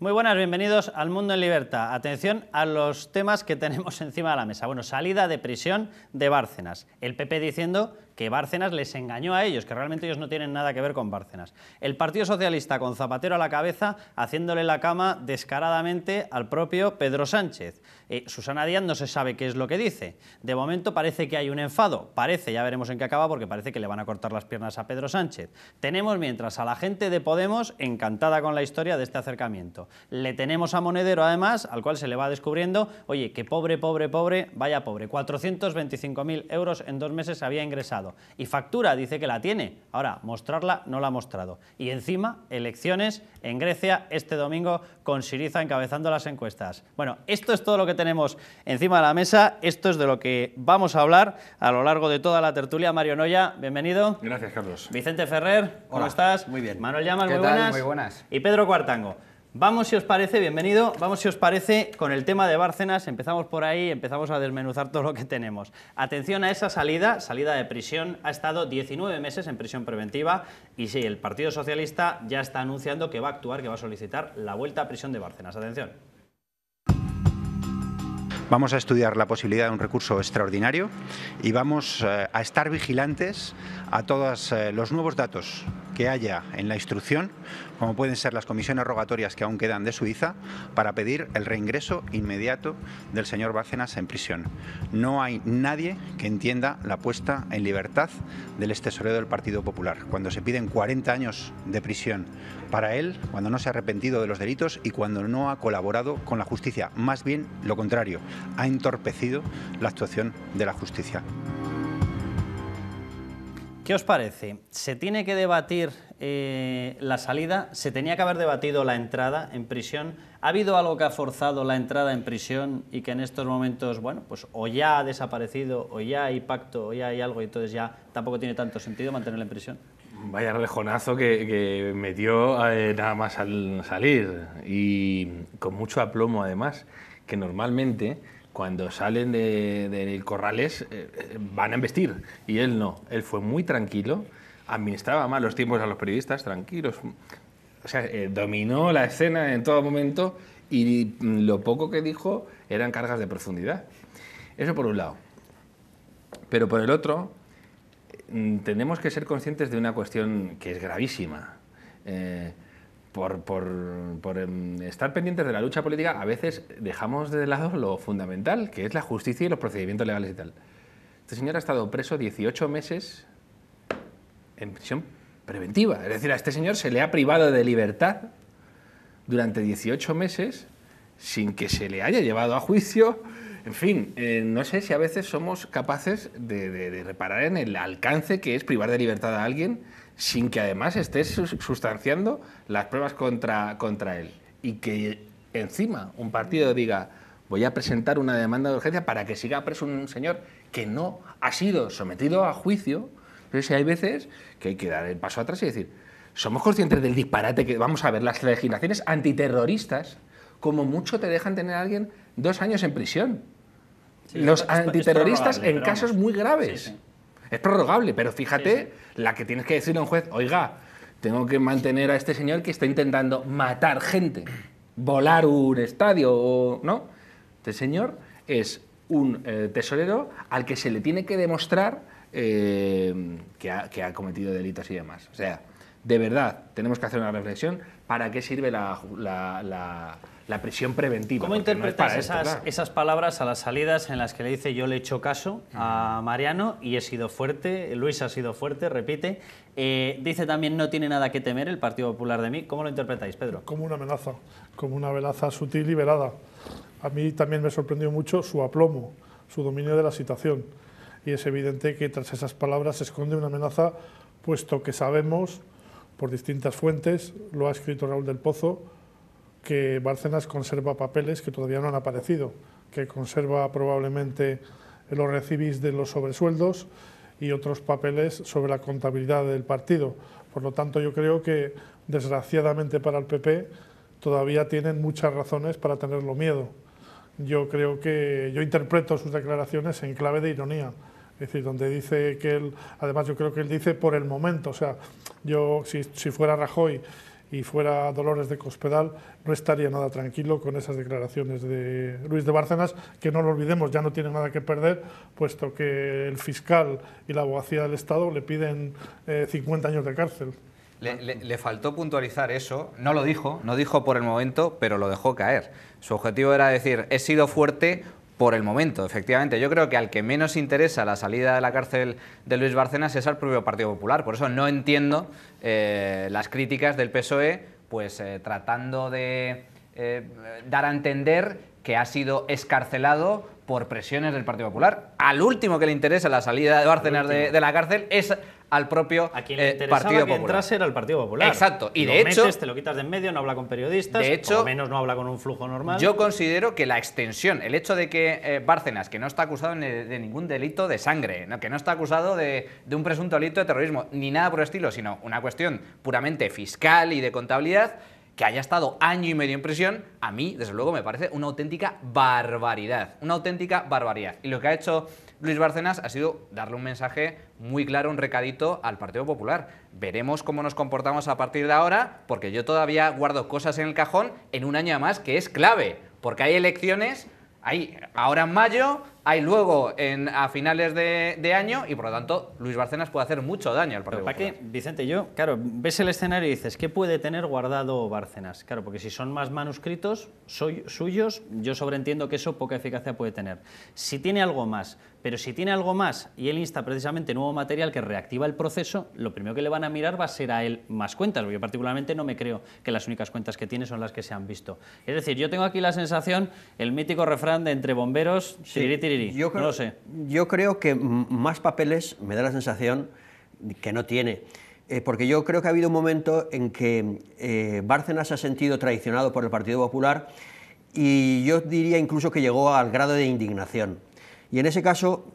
Muy buenas, bienvenidos al Mundo en Libertad. Atención a los temas que tenemos encima de la mesa. Bueno, salida de prisión de Bárcenas. El PP diciendo que Bárcenas les engañó a ellos, que realmente ellos no tienen nada que ver con Bárcenas. El Partido Socialista con Zapatero a la cabeza haciéndole la cama descaradamente al propio Pedro Sánchez. Susana Díaz no se sabe qué es lo que dice. De momento parece que hay un enfado. Parece, ya veremos en qué acaba, porque parece que le van a cortar las piernas a Pedro Sánchez. Tenemos mientras a la gente de Podemos encantada con la historia de este acercamiento. Le tenemos a Monedero además, al cual se le va descubriendo, oye, que pobre, vaya pobre, 425.000 euros en 2 meses había ingresado. Y factura, dice que la tiene. Ahora, mostrarla no la ha mostrado. Y encima, elecciones en Grecia este domingo con Syriza encabezando las encuestas. Bueno, esto es todo lo que tenemos encima de la mesa. Esto es de lo que vamos a hablar a lo largo de toda la tertulia. Mario Noya, bienvenido. Gracias, Carlos. Vicente Ferrer, ¿cómo estás? Muy bien. Manuel Llamas, muy buenas. Muy buenas. Y Pedro Cuartango. Vamos, si os parece, bienvenido, vamos, si os parece, con el tema de Bárcenas. Empezamos por ahí, empezamos a desmenuzar todo lo que tenemos. Atención a esa salida de prisión. Ha estado 19 meses en prisión preventiva y sí, el Partido Socialista ya está anunciando que va a actuar, que va a solicitar la vuelta a prisión de Bárcenas. Atención. Vamos a estudiar la posibilidad de un recurso extraordinario y vamos a estar vigilantes a todos los nuevos datos que haya en la instrucción, como pueden ser las comisiones rogatorias que aún quedan de Suiza, para pedir el reingreso inmediato del señor Bárcenas en prisión. No hay nadie que entienda la puesta en libertad del extesorero del Partido Popular, cuando se piden 40 años de prisión para él, cuando no se ha arrepentido de los delitos y cuando no ha colaborado con la justicia. Más bien lo contrario, ha entorpecido la actuación de la justicia. ¿Qué os parece? ¿Se tiene que debatir la salida? ¿Se tenía que haber debatido la entrada en prisión? ¿Ha habido algo que ha forzado la entrada en prisión y que en estos momentos, bueno, pues o ya ha desaparecido, o ya hay pacto, o ya hay algo y entonces ya tampoco tiene tanto sentido mantenerla en prisión? Vaya rejonazo que metió nada más al salir y con mucho aplomo además, que normalmente cuando salen de Corrales van a embestir y él no. Él fue muy tranquilo, administraba mal los tiempos a los periodistas, tranquilos. O sea, dominó la escena en todo momento y lo poco que dijo eran cargas de profundidad. Eso por un lado. Pero por el otro, tenemos que ser conscientes de una cuestión que es gravísima. Por estar pendientes de la lucha política, a veces dejamos de lado lo fundamental, que es la justicia y los procedimientos legales y tal. Este señor ha estado preso 18 meses en prisión preventiva. Es decir, a este señor se le ha privado de libertad durante 18 meses sin que se le haya llevado a juicio. En fin, no sé si a veces somos capaces de reparar en el alcance que es privar de libertad a alguien sin que además estés sustanciando las pruebas contra él. Y que encima un partido diga, voy a presentar una demanda de urgencia para que siga preso un señor que no ha sido sometido a juicio. Entonces hay veces que hay que dar el paso atrás y decir, somos conscientes del disparate que vamos a ver, las legislaciones antiterroristas, como mucho te dejan tener a alguien 2 años en prisión. Sí, los antiterroristas en casos muy graves. Sí, sí. Es prorrogable, pero fíjate la que tienes que decirle a un juez, oiga, tengo que mantener a este señor que está intentando matar gente, volar un estadio, ¿no? Este señor es un tesorero al que se le tiene que demostrar que ha cometido delitos y demás. O sea, de verdad, tenemos que hacer una reflexión para qué sirve la prisión preventiva. ¿Cómo interpretas esas palabras a las salidas en las que le dice yo le he hecho caso a Mariano y he sido fuerte, Luis ha sido fuerte, repite, dice también no tiene nada que temer el Partido Popular de mí? ¿Cómo lo interpretáis, Pedro? Como una amenaza sutil y velada. A mí también me sorprendió mucho su aplomo, su dominio de la situación. Y es evidente que tras esas palabras se esconde una amenaza, puesto que sabemos, por distintas fuentes, lo ha escrito Raúl del Pozo, que Bárcenas conserva papeles que todavía no han aparecido, que conserva probablemente los recibis de los sobresueldos y otros papeles sobre la contabilidad del partido. Por lo tanto, yo creo que, desgraciadamente para el PP, todavía tienen muchas razones para tenerlo miedo. Yo interpreto sus declaraciones en clave de ironía. Es decir, donde dice que él, además yo creo que él dice por el momento, o sea, yo si fuera Rajoy y fuera Dolores de Cospedal, no estaría nada tranquilo con esas declaraciones de Luis de Bárcenas, que no lo olvidemos, ya no tiene nada que perder, puesto que el fiscal y la abogacía del Estado le piden 50 años de cárcel. Le faltó puntualizar eso, no lo dijo, no dijo por el momento, pero lo dejó caer. Su objetivo era decir, he sido fuerte por el momento. Efectivamente, yo creo que al que menos interesa la salida de la cárcel de Luis Bárcenas es al propio Partido Popular. Por eso no entiendo las críticas del PSOE, pues tratando de dar a entender que ha sido excarcelado por presiones del Partido Popular. Al último que le interesa la salida de Bárcenas de la cárcel es al propio a quien le interesaba Partido que Popular. entrase era el Partido Popular. Exacto. Y lo de hecho, metes, te lo quitas de en medio, no habla con periodistas, de hecho, por lo menos no habla con un flujo normal. Yo considero que la extensión, el hecho de que Bárcenas, que no está acusado de ningún delito de sangre, que no está acusado de un presunto delito de terrorismo, ni nada por el estilo, sino una cuestión puramente fiscal y de contabilidad, que haya estado año y medio en prisión, a mí, desde luego, me parece una auténtica barbaridad. Una auténtica barbaridad. Y lo que ha hecho Luis Bárcenas ha sido darle un mensaje muy claro, un recadito al Partido Popular. Veremos cómo nos comportamos a partir de ahora, porque yo todavía guardo cosas en el cajón en un año más que es clave, porque hay elecciones, hay ahora en mayo, hay luego a finales de año y por lo tanto Luis Bárcenas puede hacer mucho daño al Partido Popular. ¿Para qué, Vicente? Yo, claro, ves el escenario y dices, ¿qué puede tener guardado Bárcenas? Claro, porque si son más manuscritos suyos, yo sobreentiendo que eso poca eficacia puede tener. Si tiene algo más, pero si tiene algo más y él insta precisamente nuevo material que reactiva el proceso, lo primero que le van a mirar va a ser a él más cuentas, porque yo particularmente no me creo que las únicas cuentas que tiene son las que se han visto. Es decir, yo tengo aquí la sensación, el mítico refrán de entre bomberos, tiriri. Yo creo, no lo sé. Yo creo que más papeles me da la sensación que no tiene. Porque yo creo que ha habido un momento en que Bárcenas se ha sentido traicionado por el Partido Popular y yo diría incluso que llegó al grado de indignación. Y en ese caso,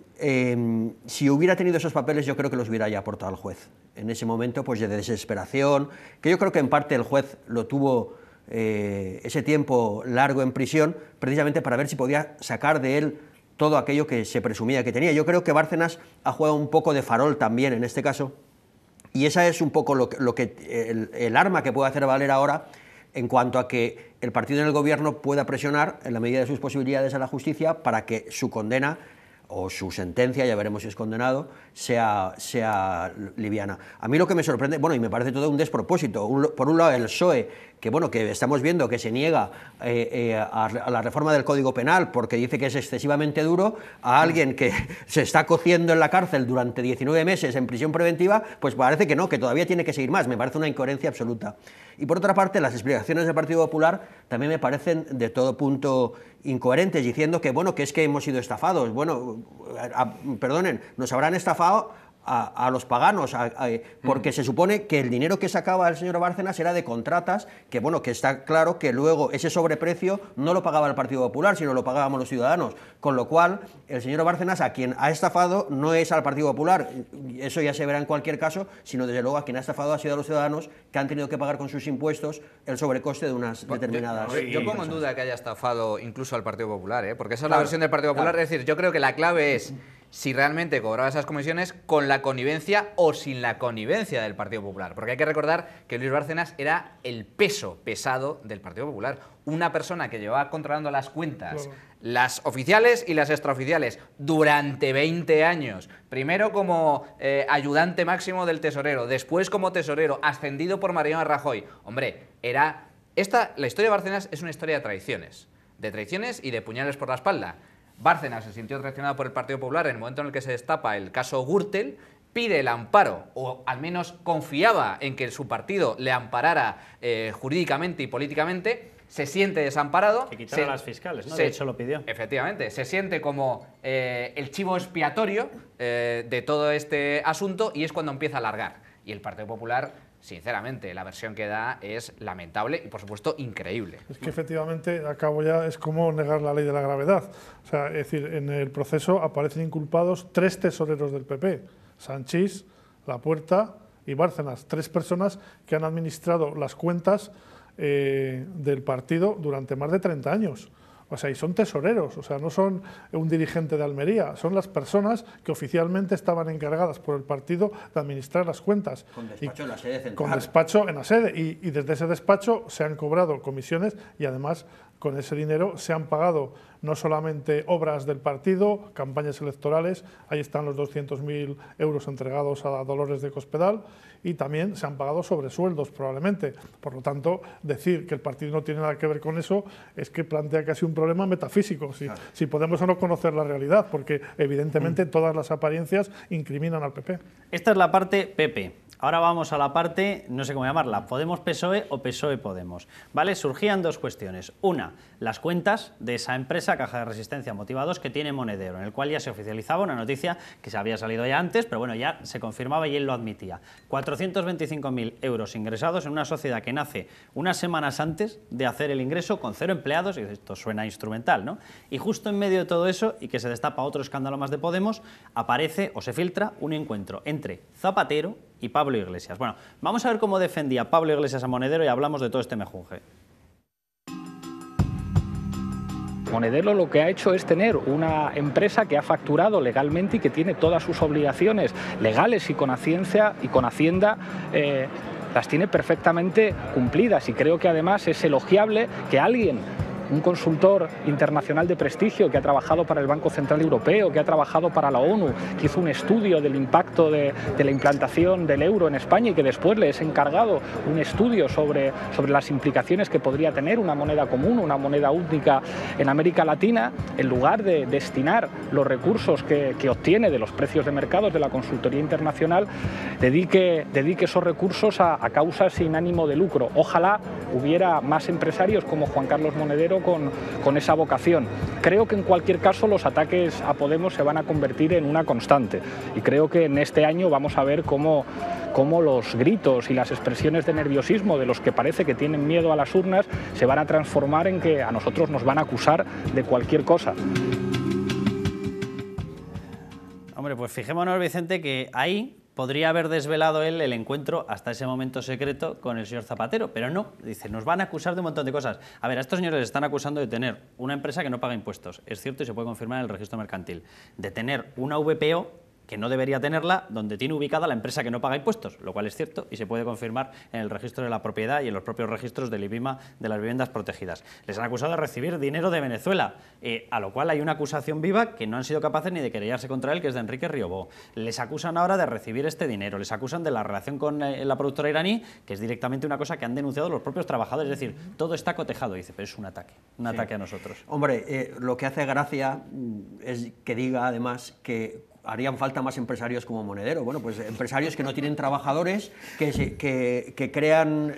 si hubiera tenido esos papeles, yo creo que los hubiera ya aportado al juez. En ese momento pues, de desesperación, que yo creo que en parte el juez lo tuvo ese tiempo largo en prisión, precisamente para ver si podía sacar de él todo aquello que se presumía que tenía. Yo creo que Bárcenas ha jugado un poco de farol también en este caso, y esa es un poco el arma que puede hacer valer ahora en cuanto a que el partido en el gobierno pueda presionar en la medida de sus posibilidades a la justicia para que su condena o su sentencia, ya veremos si es condenado, sea liviana. A mí lo que me sorprende, bueno, y me parece todo un despropósito, por un lado el PSOE, que bueno, que estamos viendo que se niega a la reforma del Código Penal porque dice que es excesivamente duro, a alguien que se está cociendo en la cárcel durante 19 meses en prisión preventiva, pues parece que no, que todavía tiene que seguir más. Me parece una incoherencia absoluta. Y por otra parte, las explicaciones del Partido Popular también me parecen de todo punto incoherentes, diciendo que, bueno, que es que hemos sido estafados. Bueno, perdonen, nos habrán estafado a los paganos, porque se supone que el dinero que sacaba el señor Bárcenas era de contratas, que bueno, que está claro que luego ese sobreprecio no lo pagaba el Partido Popular, sino lo pagábamos los ciudadanos, con lo cual el señor Bárcenas a quien ha estafado no es al Partido Popular, eso ya se verá en cualquier caso, sino desde luego a quien ha estafado ha sido a los ciudadanos que han tenido que pagar con sus impuestos el sobrecoste de unas determinadas... Yo pongo en duda que haya estafado incluso al Partido Popular, porque esa es la versión del Partido Popular, es decir, yo creo que la clave es si realmente cobraba esas comisiones con la connivencia o sin la connivencia del Partido Popular. Porque hay que recordar que Luis Bárcenas era el peso pesado del Partido Popular. Una persona que llevaba controlando las cuentas, las oficiales y las extraoficiales, durante 20 años. Primero como ayudante máximo del tesorero, después como tesorero, ascendido por Mariano Rajoy. Hombre, la historia de Bárcenas es una historia de traiciones y de puñales por la espalda. Bárcenas se sintió traicionado por el Partido Popular en el momento en el que se destapa el caso Gürtel, pide el amparo, o al menos confiaba en que su partido le amparara jurídicamente y políticamente, se siente desamparado. Que quitara las fiscales, ¿no? De hecho lo pidió. Efectivamente, se siente como el chivo expiatorio de todo este asunto y es cuando empieza a alargar. Y el Partido Popular, sinceramente, la versión que da es lamentable y, por supuesto, increíble. Es que efectivamente, acabo ya, es como negar la ley de la gravedad. O sea, es decir, en el proceso aparecen inculpados 3 tesoreros del PP, Sanchís, Lapuerta y Bárcenas, 3 personas que han administrado las cuentas del partido durante más de 30 años. O sea, y son tesoreros, o sea, no son un dirigente de Almería, son las personas que oficialmente estaban encargadas por el partido de administrar las cuentas. Con despacho en la sede central. Con despacho en la sede. Y desde ese despacho se han cobrado comisiones y además con ese dinero se han pagado no solamente obras del partido, campañas electorales, ahí están los 200.000 euros entregados a Dolores de Cospedal, y también se han pagado sobresueldos probablemente. Por lo tanto, decir que el partido no tiene nada que ver con eso es que plantea casi un problema metafísico, si podemos o no conocer la realidad, porque evidentemente todas las apariencias incriminan al PP. Esta es la parte PP. Ahora vamos a la parte, no sé cómo llamarla, Podemos-PSOE o PSOE-Podemos. ¿Vale? Surgían dos cuestiones. Una, las cuentas de esa empresa, Caja de Resistencia Motiva 2, que tiene Monedero, en el cual ya se oficializaba una noticia que se había salido ya antes, pero bueno, ya se confirmaba y él lo admitía. 425.000 euros ingresados en una sociedad que nace unas semanas antes de hacer el ingreso con 0 empleados, y esto suena instrumental, ¿no? Y justo en medio de todo eso, y que se destapa otro escándalo más de Podemos, aparece o se filtra un encuentro entre Zapatero y Pablo Iglesias. Bueno, vamos a ver cómo defendía Pablo Iglesias a Monedero y hablamos de todo este mejunje. Monedero lo que ha hecho es tener una empresa que ha facturado legalmente y que tiene todas sus obligaciones legales y con Hacienda las tiene perfectamente cumplidas, y creo que además es elogiable que alguien, un consultor internacional de prestigio que ha trabajado para el Banco Central Europeo, que ha trabajado para la ONU, que hizo un estudio del impacto de la implantación del euro en España y que después le es encargado un estudio sobre las implicaciones que podría tener una moneda común, una moneda única en América Latina, en lugar de destinar los recursos que obtiene de los precios de mercados de la consultoría internacional, dedique esos recursos a causas sin ánimo de lucro. Ojalá hubiera más empresarios como Juan Carlos Monedero con esa vocación. Creo que en cualquier caso los ataques a Podemos se van a convertir en una constante, y creo que en este año vamos a ver cómo los gritos y las expresiones de nerviosismo de los que parece que tienen miedo a las urnas se van a transformar en que a nosotros nos van a acusar de cualquier cosa. Hombre, pues fijémonos, Vicente, que ahí podría haber desvelado él el encuentro hasta ese momento secreto con el señor Zapatero, pero no, dice, nos van a acusar de un montón de cosas. A ver, a estos señores les están acusando de tener una empresa que no paga impuestos, es cierto y se puede confirmar en el registro mercantil, de tener una VPO que no debería tenerla, donde tiene ubicada la empresa que no paga impuestos, lo cual es cierto y se puede confirmar en el registro de la propiedad y en los propios registros del IBIMA de las viviendas protegidas. Les han acusado de recibir dinero de Venezuela, a lo cual hay una acusación viva que no han sido capaces ni de querellarse contra él, que es de Enrique Riobó. Les acusan ahora de recibir este dinero, les acusan de la relación con la productora iraní, que es directamente una cosa que han denunciado los propios trabajadores, es decir, todo está cotejado, dice, pero es un ataque a nosotros. Hombre, lo que hace gracia es que diga además que harían falta más empresarios como Monedero. Bueno, pues empresarios que no tienen trabajadores, que crean,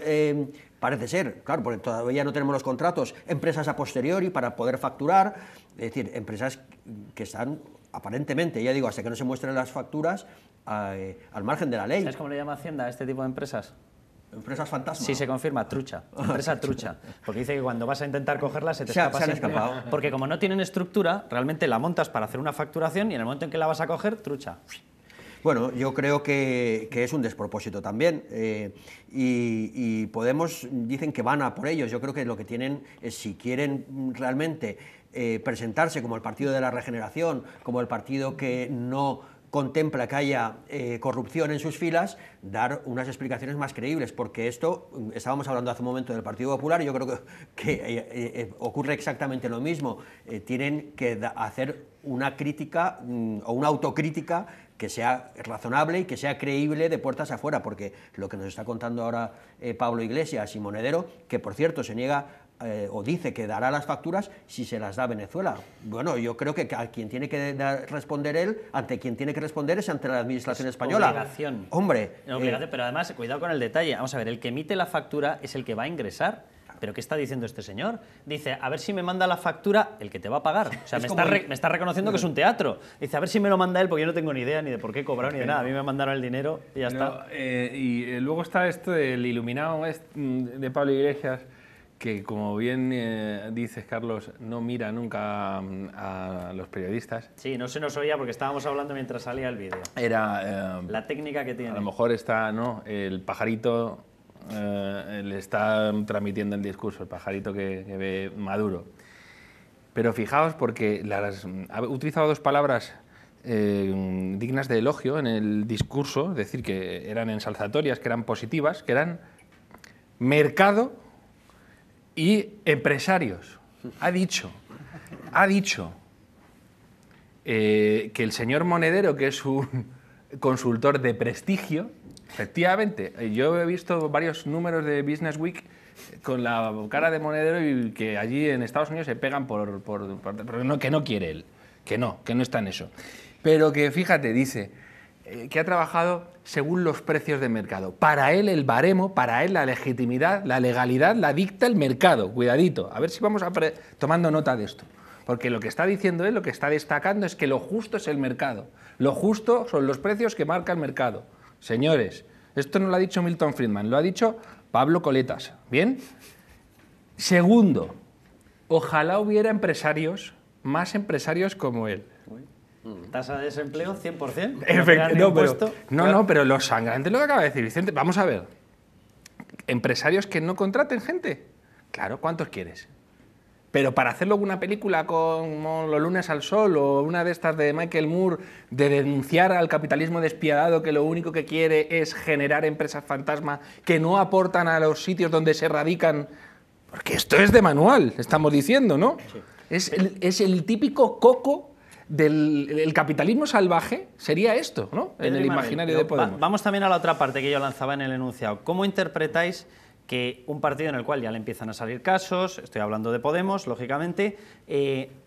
parece ser, claro, porque todavía no tenemos los contratos, empresas a posteriori para poder facturar, es decir, empresas que están aparentemente, ya digo, hasta que no se muestren las facturas, al margen de la ley. ¿Sabes cómo le llama Hacienda a este tipo de empresas? ¿Empresas fantasma? Sí, se confirma, trucha, empresa trucha, porque dice que cuando vas a intentar cogerla se te escapa. Se han escapado. Porque como no tienen estructura, realmente la montas para hacer una facturación y en el momento en que la vas a coger, trucha. Bueno, yo creo que es un despropósito también, y Podemos dicen que van a por ellos. Yo creo que lo que tienen es, si quieren realmente presentarse como el partido de la regeneración, como el partido que no contempla que haya corrupción en sus filas, dar unas explicaciones más creíbles, porque esto, estábamos hablando hace un momento del Partido Popular, y yo creo que ocurre exactamente lo mismo. Tienen que hacer una crítica o una autocrítica que sea razonable y que sea creíble de puertas afuera, porque lo que nos está contando ahora Pablo Iglesias y Monedero, que por cierto se niega o dice que dará las facturas si se las da Venezuela. Bueno, yo creo que a quien tiene que responder él, ante quien tiene que responder es ante la administración española. Obligación. Hombre. Obligación, pero además, cuidado con el detalle. Vamos a ver, el que emite la factura es el que va a ingresar. ¿Pero qué está diciendo este señor? Dice, a ver si me manda la factura el que te va a pagar. O sea, me está reconociendo que es un teatro. Dice, a ver si me lo manda él, porque yo no tengo ni idea ni de por qué he cobrado ni de nada. A mí me mandaron el dinero y ya está. Y luego está esto del iluminado de Pablo Iglesias, que como bien dices, Carlos, no mira nunca a los periodistas. Sí, no se nos oía porque estábamos hablando mientras salía el vídeo. Era la técnica que tiene. A lo mejor está, ¿no? El pajarito le está transmitiendo el discurso, el pajarito que ve Maduro. pero fijaos porque ha utilizado dos palabras dignas de elogio en el discurso, es decir, que eran ensalzatorias, que eran positivas, que eran mercado y empresarios. Ha dicho que el señor Monedero, que es un consultor de prestigio, efectivamente, yo he visto varios números de Business Week con la cara de Monedero y que allí en Estados Unidos se pegan que no quiere él, que no está en eso. Pero que, fíjate, dice que ha trabajado según los precios de mercado. Para él el baremo, para él la legitimidad, la legalidad la dicta el mercado. Cuidadito, a ver si vamos tomando nota de esto. Porque lo que está diciendo él, lo que está destacando es que lo justo es el mercado. Lo justo son los precios que marca el mercado. Señores, esto no lo ha dicho Milton Friedman, lo ha dicho Pablo Coletas. ¿Bien? Segundo, ojalá hubiera empresarios, más empresarios como él. Tasa de desempleo 100%. No, pero lo sangrante es lo que acaba de decir Vicente. Vamos a ver. Empresarios que no contraten gente. Claro, ¿cuántos quieres? Pero para hacerlo una película como Los lunes al sol o una de estas de Michael Moore, de denunciar al capitalismo despiadado que lo único que quiere es generar empresas fantasma que no aportan a los sitios donde se radican. Porque esto es de manual, estamos diciendo, ¿no? Sí. Es el típico coco del capitalismo salvaje, sería esto, ¿no? En el imaginario de Podemos. Vamos también a la otra parte que yo lanzaba en el enunciado. ¿Cómo interpretáis que un partido en el cual ya le empiezan a salir casos, estoy hablando de Podemos, lógicamente,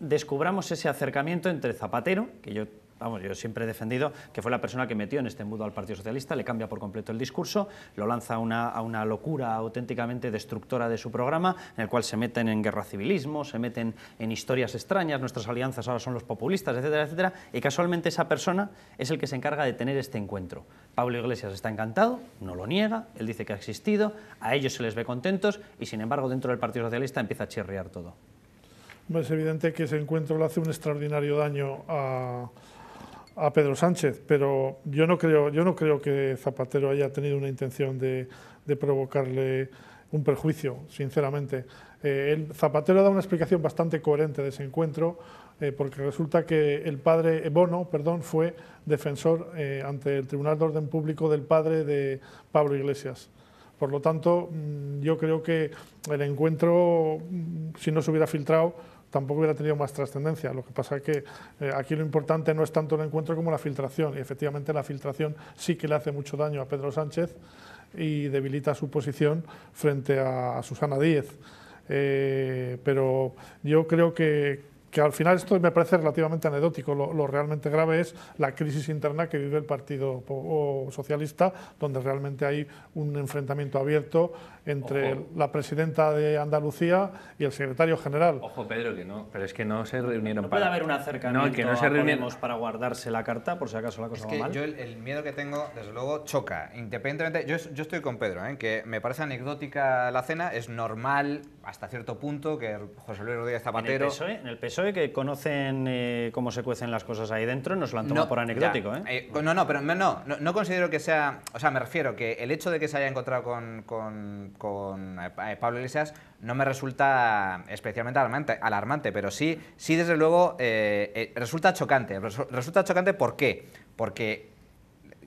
descubramos ese acercamiento entre Zapatero, que yo siempre he defendido que fue la persona que metió en este embudo al Partido Socialista, le cambia por completo el discurso, lo lanza a una locura auténticamente destructora de su programa, en el cual se meten en guerra civilismo, se meten en historias extrañas, nuestras alianzas ahora son los populistas, etcétera, etcétera, y casualmente esa persona es el que se encarga de tener este encuentro. Pablo Iglesias está encantado, no lo niega, él dice que ha existido, a ellos se les ve contentos y sin embargo dentro del Partido Socialista empieza a chirriar todo. Es evidente que ese encuentro le hace un extraordinario daño a Pedro Sánchez, pero yo no creo que Zapatero haya tenido una intención de provocarle un perjuicio, sinceramente. Zapatero da una explicación bastante coherente de ese encuentro, porque resulta que el padre Bono, fue defensor ante el Tribunal de Orden Público del padre de Pablo Iglesias. Por lo tanto, yo creo que el encuentro, si no se hubiera filtrado, tampoco hubiera tenido más trascendencia. Lo que pasa es que aquí lo importante no es tanto el encuentro como la filtración, y efectivamente la filtración sí que le hace mucho daño a Pedro Sánchez y debilita su posición frente a Susana Díez. Pero yo creo que al final esto me parece relativamente anecdótico. Lo realmente grave es la crisis interna que vive el Partido Socialista, donde realmente hay un enfrentamiento abierto entre la presidenta de Andalucía y el secretario general. Ojo, Pedro, que no, pero es que no se reunieron puede haber un acercamiento que no se Podemos para guardarse la carta, por si acaso la cosa va mal. Yo el miedo que tengo, desde luego, choca. Independientemente, yo estoy con Pedro, que me parece anecdótica la cena, es normal hasta cierto punto que José Luis Rodríguez Zapatero... En el PSOE, que conocen cómo se cuecen las cosas ahí dentro, nos lo han tomado por anecdótico. No considero que sea... O sea, me refiero que el hecho de que se haya encontrado con Pablo Iglesias no me resulta especialmente alarmante, pero sí desde luego resulta chocante. Resulta chocante, ¿por qué? Porque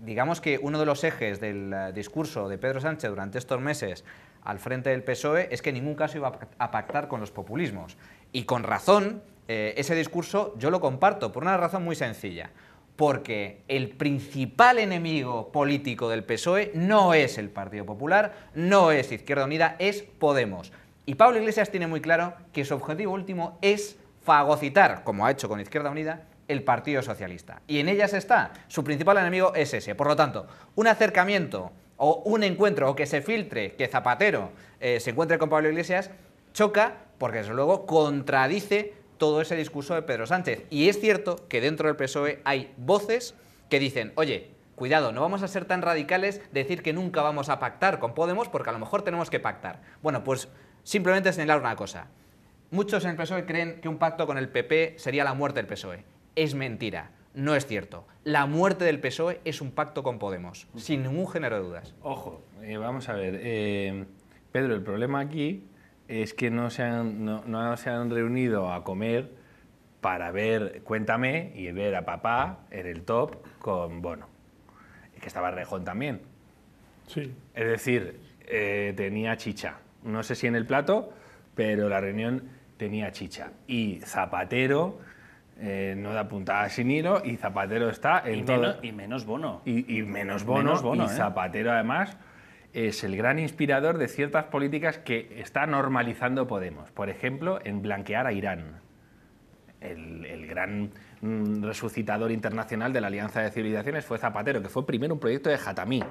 digamos que uno de los ejes del discurso de Pedro Sánchez durante estos meses al frente del PSOE es que en ningún caso iba a pactar con los populismos. Y con razón, ese discurso yo lo comparto por una razón muy sencilla. Porque el principal enemigo político del PSOE no es el Partido Popular, no es Izquierda Unida, es Podemos. Y Pablo Iglesias tiene muy claro que su objetivo último es fagocitar, como ha hecho con Izquierda Unida, el Partido Socialista. Y en ellas está. Su principal enemigo es ese. Por lo tanto, un acercamiento o un encuentro o que se filtre que Zapatero se encuentre con Pablo Iglesias choca porque desde luego contradice todo ese discurso de Pedro Sánchez. Y es cierto que dentro del PSOE hay voces que dicen, oye, cuidado, no vamos a ser tan radicales de decir que nunca vamos a pactar con Podemos porque a lo mejor tenemos que pactar. Bueno, pues simplemente señalar una cosa. Muchos en el PSOE creen que un pacto con el PP sería la muerte del PSOE. Es mentira, no es cierto. La muerte del PSOE es un pacto con Podemos, sin ningún género de dudas. Ojo, vamos a ver, Pedro, el problema aquí es que no se han reunido a comer para ver Cuéntame y ver a papá en el top con Bono. Y que estaba Rejón también. Sí. Es decir, tenía chicha. No sé si en el plato, pero la reunión tenía chicha. Y Zapatero no da puntada sin hilo, y Zapatero está en todo. Y menos Bono. Y menos Bono. Y Zapatero, además, es el gran inspirador de ciertas políticas que está normalizando Podemos. Por ejemplo, en blanquear a Irán. El gran resucitador internacional de la Alianza de Civilizaciones fue Zapatero, que fue primero un proyecto de Jatami,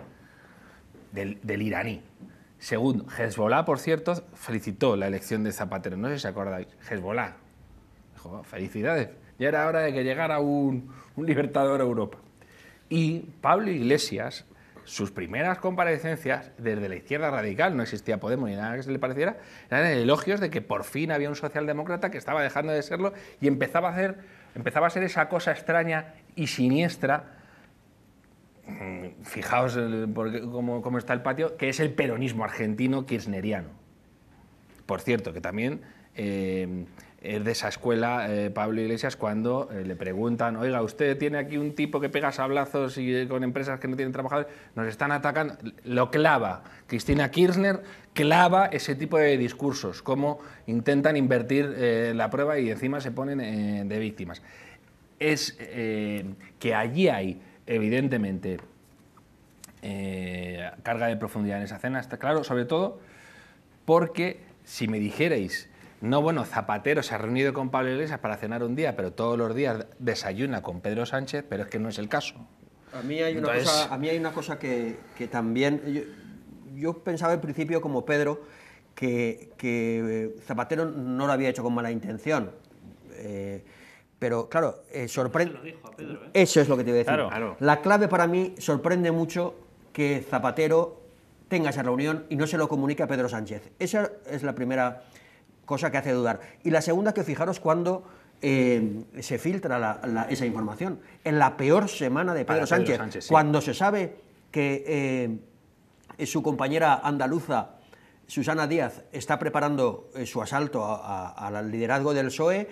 del iraní. Segundo, Hezbollah, por cierto, felicitó la elección de Zapatero. No sé si acordáis. Hezbollah. Dijo, felicidades. Ya era hora de que llegara un libertador a Europa. Y Pablo Iglesias, sus primeras comparecencias desde la izquierda radical, no existía Podemos ni nada que se le pareciera, eran elogios de que por fin había un socialdemócrata que estaba dejando de serlo y empezaba a ser esa cosa extraña y siniestra. Fijaos cómo está el patio, que es el peronismo argentino kirchneriano. Por cierto, que también es de esa escuela Pablo Iglesias cuando le preguntan, oiga, usted tiene aquí un tipo que pega sablazos y con empresas que no tienen trabajadores, nos están atacando, lo clava. Cristina Kirchner clava ese tipo de discursos, cómo intentan invertir la prueba y encima se ponen de víctimas. Es que allí hay, evidentemente, carga de profundidad en esa cena, está claro, sobre todo porque si me dijerais, no, bueno, Zapatero se ha reunido con Pablo Iglesias para cenar un día, pero todos los días desayuna con Pedro Sánchez, pero es que no es el caso. A mí hay una cosa que también... Yo pensaba al principio, como Pedro, que Zapatero no lo había hecho con mala intención. Pero, claro, sorprende... Se lo dijo a Pedro, ¿eh? Eso es lo que te iba a decir. Claro. La clave para mí, sorprende mucho que Zapatero tenga esa reunión y no se lo comunique a Pedro Sánchez. Esa es la primera cosa que hace dudar. Y la segunda, que fijaros cuando se filtra esa información. En la peor semana de Pedro Sánchez, sí. Cuando se sabe que su compañera andaluza, Susana Díaz, está preparando su asalto al liderazgo del PSOE,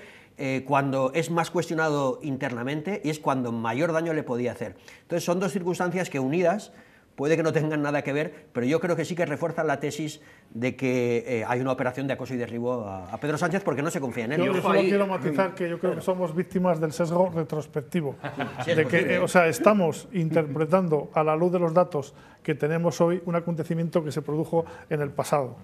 cuando es más cuestionado internamente y es cuando mayor daño le podía hacer. Entonces son dos circunstancias que unidas puede que no tengan nada que ver, pero yo creo que sí que refuerzan la tesis de que hay una operación de acoso y derribo a Pedro Sánchez porque no se confía en él. Yo solo quiero matizar que yo creo que somos víctimas del sesgo retrospectivo. De que, o sea, estamos interpretando a la luz de los datos que tenemos hoy un acontecimiento que se produjo en el pasado.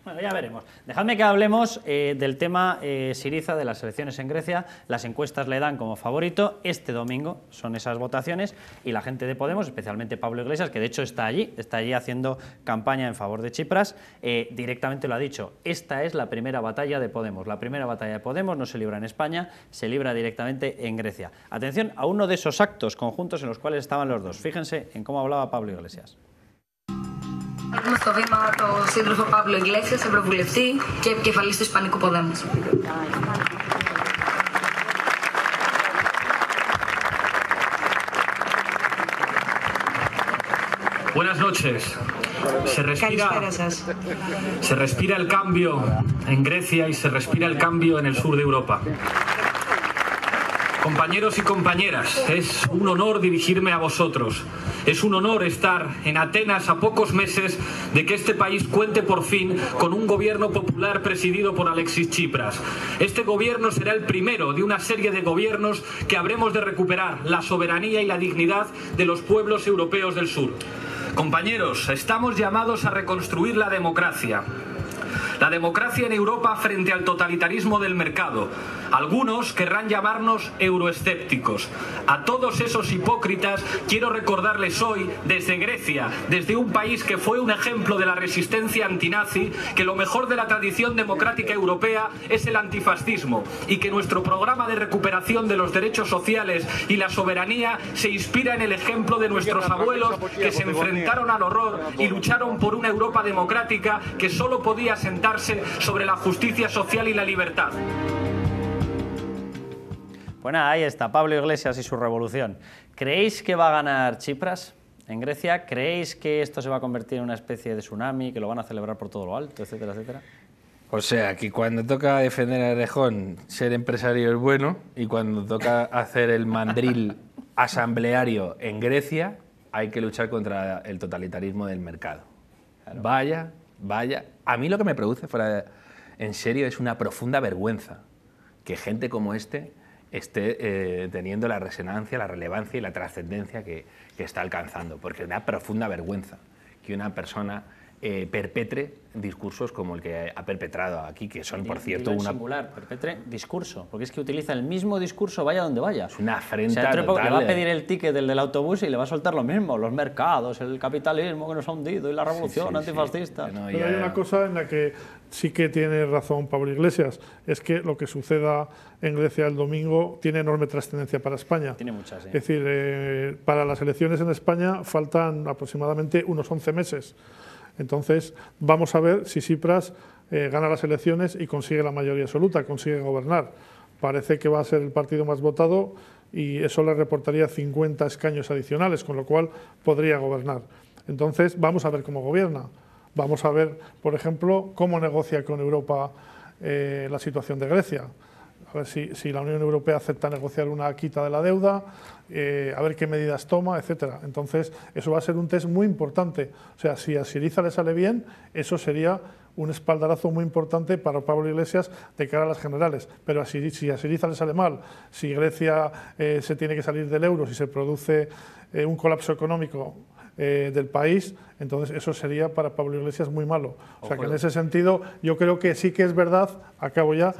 Bueno, ya veremos. Dejadme que hablemos del tema Syriza, de las elecciones en Grecia. Las encuestas le dan como favorito. Este domingo son esas votaciones y la gente de Podemos, especialmente Pablo Iglesias, que de hecho está allí haciendo campaña en favor de Tsipras, directamente lo ha dicho. Esta es la primera batalla de Podemos. La primera batalla de Podemos no se libra en España, se libra directamente en Grecia. Atención a uno de esos actos conjuntos en los cuales estaban los dos. Fíjense en cómo hablaba Pablo Iglesias. Έχουμε στο βήμα τον σύντροφο Παύλο Ιγκλέσιας, ευρωβουλευτή και επικεφαλής του Ισπανικού Podemos. Buenas noches. Se respira el cambio en Grecia y se respira el cambio en el sur de Europa. Compañeros y compañeras, es un honor dirigirme a vosotros. Es un honor estar en Atenas a pocos meses de que este país cuente por fin con un gobierno popular presidido por Alexis Tsipras. Este gobierno será el primero de una serie de gobiernos que habremos de recuperar la soberanía y la dignidad de los pueblos europeos del sur. Compañeros, estamos llamados a reconstruir la democracia. La democracia en Europa frente al totalitarismo del mercado. Algunos querrán llamarnos euroescépticos. A todos esos hipócritas quiero recordarles hoy, desde Grecia, desde un país que fue un ejemplo de la resistencia antinazi, que lo mejor de la tradición democrática europea es el antifascismo y que nuestro programa de recuperación de los derechos sociales y la soberanía se inspira en el ejemplo de nuestros abuelos que se enfrentaron al horror y lucharon por una Europa democrática que solo podía sentarse sobre la justicia social y la libertad. Bueno, ahí está, Pablo Iglesias y su revolución. ¿Creéis que va a ganar Tsipras en Grecia? ¿Creéis que esto se va a convertir en una especie de tsunami, que lo van a celebrar por todo lo alto, etcétera, etcétera? O sea, que cuando toca defender a Errejón, ser empresario es bueno, y cuando toca hacer el mandril asambleario en Grecia, hay que luchar contra el totalitarismo del mercado. Claro. Vaya. A mí lo que me produce, fuera en serio, es una profunda vergüenza que gente como esté teniendo la resonancia, la relevancia y la trascendencia que está alcanzando. Porque es una profunda vergüenza que una persona perpetre discursos como el que ha perpetrado aquí, que son, por cierto, una... singular, perpetre discurso, porque es que utiliza el mismo discurso vaya donde vaya. Es una afrenta total. Le va a pedir el ticket del autobús y le va a soltar lo mismo, los mercados, el capitalismo que nos ha hundido y la revolución antifascista. Sí. Pero hay una cosa en la que sí que tiene razón Pablo Iglesias, es que lo que suceda en Grecia el domingo tiene enorme trascendencia para España. Tiene muchas, sí. Es decir, para las elecciones en España faltan aproximadamente unos 11 meses. Entonces, vamos a ver si Tsipras gana las elecciones y consigue la mayoría absoluta, consigue gobernar. Parece que va a ser el partido más votado y eso le reportaría 50 escaños adicionales, con lo cual podría gobernar. Entonces, vamos a ver cómo gobierna. Vamos a ver, por ejemplo, cómo negocia con Europa la situación de Grecia. A ver si la Unión Europea acepta negociar una quita de la deuda, a ver qué medidas toma, etcétera. Entonces, eso va a ser un test muy importante. O sea, si a Syriza le sale bien, eso sería un espaldarazo muy importante para Pablo Iglesias de cara a las generales. Pero si a Syriza le sale mal, si Grecia se tiene que salir del euro, si se produce un colapso económico del país, entonces eso sería para Pablo Iglesias muy malo. O sea que en ese sentido yo creo que sí que es verdad, acabo ya,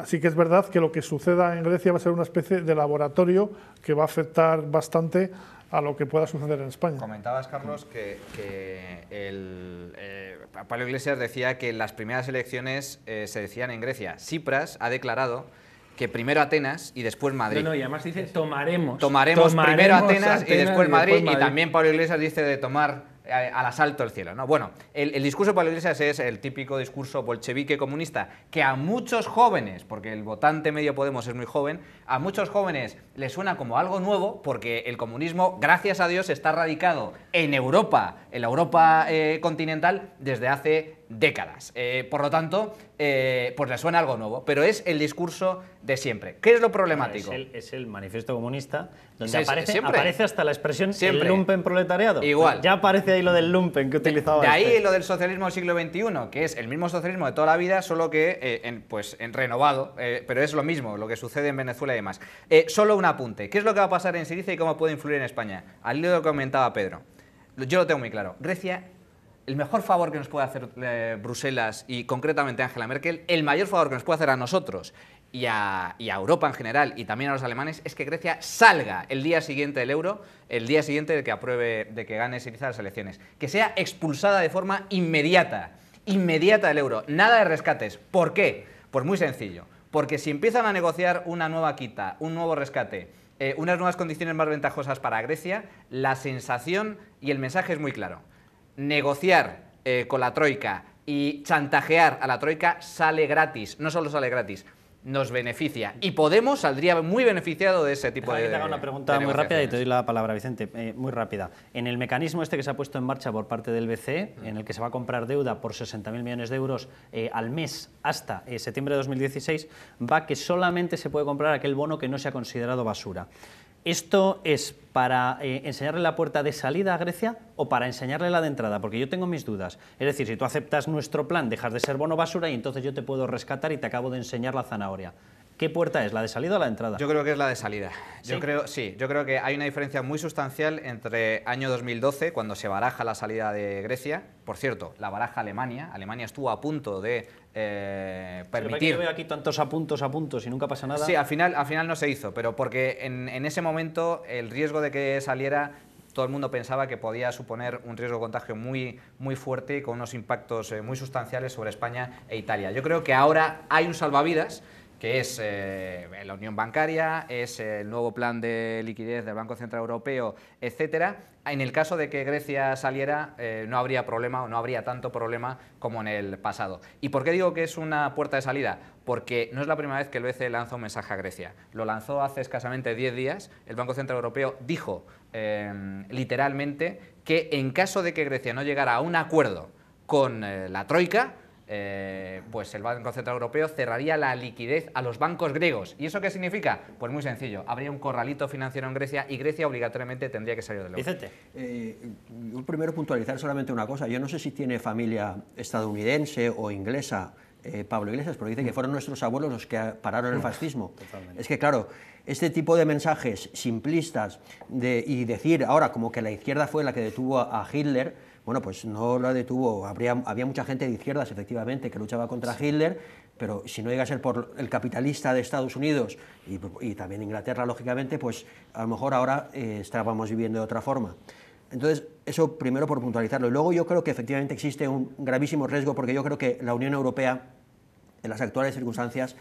sí que es verdad que lo que suceda en Grecia va a ser una especie de laboratorio que va a afectar bastante a lo que pueda suceder en España. Comentabas, Carlos, que Pablo Iglesias decía que las primeras elecciones se decían en Grecia. Tsipras ha declarado que primero Atenas y después Madrid. No, y además dice tomaremos primero Atenas y después Madrid. Y también Pablo Iglesias dice de tomar al asalto el cielo, ¿no? Bueno, el discurso de Pablo Iglesias es el típico discurso bolchevique comunista que a muchos jóvenes, porque el votante medio Podemos es muy joven, a muchos jóvenes les suena como algo nuevo porque el comunismo, gracias a Dios, está radicado en Europa, en la Europa continental desde hace décadas. Por lo tanto, pues le suena algo nuevo, pero es el discurso de siempre. ¿Qué es lo problemático? Es el manifiesto comunista, donde Sí, aparece hasta la expresión siempre. el lumpen proletariado. Igual. Ya aparece ahí lo del lumpen que utilizaba. De ahí lo del socialismo del siglo XXI, que es el mismo socialismo de toda la vida, solo que en renovado, pero es lo mismo, lo que sucede en Venezuela y demás. Solo un apunte. ¿Qué es lo que va a pasar en Syriza y cómo puede influir en España? Al hilo de lo que comentaba Pedro. Yo lo tengo muy claro. Grecia, el mejor favor que nos puede hacer Bruselas y concretamente Angela Merkel, el mayor favor que nos puede hacer a nosotros y a Europa en general y también a los alemanes es que Grecia salga el día siguiente del euro, el día siguiente de que gane Syriza las elecciones, que sea expulsada de forma inmediata del euro, nada de rescates. ¿Por qué? Pues muy sencillo, porque si empiezan a negociar una nueva quita, un nuevo rescate, unas nuevas condiciones más ventajosas para Grecia, la sensación y el mensaje es muy claro. Negociar con la Troika y chantajear a la Troika sale gratis, no solo sale gratis, nos beneficia. Y Podemos saldría muy beneficiado de ese tipo de... Te hago una pregunta muy rápida y te doy la palabra, Vicente. Muy rápida. En el mecanismo este que se ha puesto en marcha por parte del BCE, en el que se va a comprar deuda por 60.000 millones de euros al mes hasta septiembre de 2016, va que solamente se puede comprar aquel bono que no se ha considerado basura. ¿Esto es para enseñarle la puerta de salida a Grecia o para enseñarle la de entrada? Porque yo tengo mis dudas. Es decir, si tú aceptas nuestro plan, dejas de ser bono basura y entonces yo te puedo rescatar y te acabo de enseñar la zanahoria. ¿Qué puerta es? ¿La de salida o la de entrada? Yo creo que es la de salida. ¿Sí? Yo creo que hay una diferencia muy sustancial entre año 2012, cuando se baraja la salida de Grecia. Por cierto, la baraja Alemania. Alemania estuvo a punto de permitir... Yo veo aquí tantos apuntos y nunca pasa nada. Sí, al final no se hizo, pero porque en ese momento el riesgo de que saliera... Todo el mundo pensaba que podía suponer un riesgo de contagio muy, muy fuerte y con unos impactos muy sustanciales sobre España e Italia. Yo creo que ahora hay un salvavidas, que es la unión bancaria, es el nuevo plan de liquidez del Banco Central Europeo, etcétera. En el caso de que Grecia saliera, no habría problema o no habría tanto problema como en el pasado. ¿Y por qué digo que es una puerta de salida? Porque no es la primera vez que el BCE lanza un mensaje a Grecia. Lo lanzó hace escasamente 10 días. El Banco Central Europeo dijo literalmente que en caso de que Grecia no llegara a un acuerdo con la Troika, pues el Banco Central Europeo cerraría la liquidez a los bancos griegos. ¿Y eso qué significa? Pues muy sencillo, habría un corralito financiero en Grecia y Grecia obligatoriamente tendría que salir del euro. Vicente. Yo primero puntualizar solamente una cosa. Yo no sé si tiene familia estadounidense o inglesa Pablo Iglesias, pero dice que fueron nuestros abuelos los que pararon el fascismo. Totalmente. Es que claro, este tipo de mensajes simplistas y decir ahora como que la izquierda fue la que detuvo a Hitler, bueno, pues no la detuvo. Había mucha gente de izquierdas, efectivamente, que luchaba contra Hitler, pero si no llega a ser por el capitalista de Estados Unidos y también Inglaterra, lógicamente, pues a lo mejor ahora estábamos viviendo de otra forma. Entonces, eso primero por puntualizarlo. Y luego yo creo que efectivamente existe un gravísimo riesgo, porque yo creo que la Unión Europea, en las actuales circunstancias,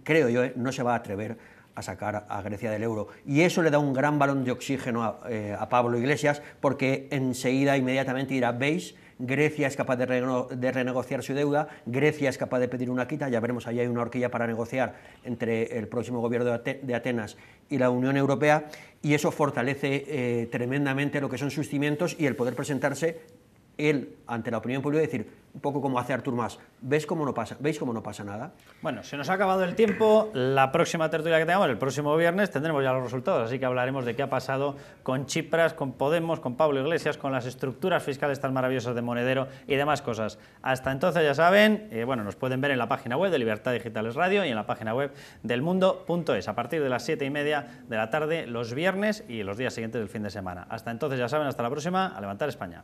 creo yo, no se va a atrever a sacar a Grecia del euro. Y eso le da un gran balón de oxígeno a Pablo Iglesias, porque enseguida, inmediatamente dirá, ¿veis? Grecia es capaz de renegociar su deuda, Grecia es capaz de pedir una quita, ya veremos, ahí hay una horquilla para negociar entre el próximo gobierno de Atenas y la Unión Europea, y eso fortalece tremendamente lo que son sus cimientos y el poder presentarse él ante la opinión pública y decir, un poco como hace Artur Mas, ¿veis cómo no pasa nada? Bueno, se nos ha acabado el tiempo. La próxima tertulia que tengamos, el próximo viernes, tendremos ya los resultados, así que hablaremos de qué ha pasado con Tsipras, con Podemos, con Pablo Iglesias, con las estructuras fiscales tan maravillosas de Monedero y demás cosas. Hasta entonces, ya saben, bueno, nos pueden ver en la página web de Libertad Digitales Radio y en la página web del Mundo.es, a partir de las 7:30 de la tarde los viernes y los días siguientes del fin de semana. Hasta entonces, ya saben, hasta la próxima, a levantar España.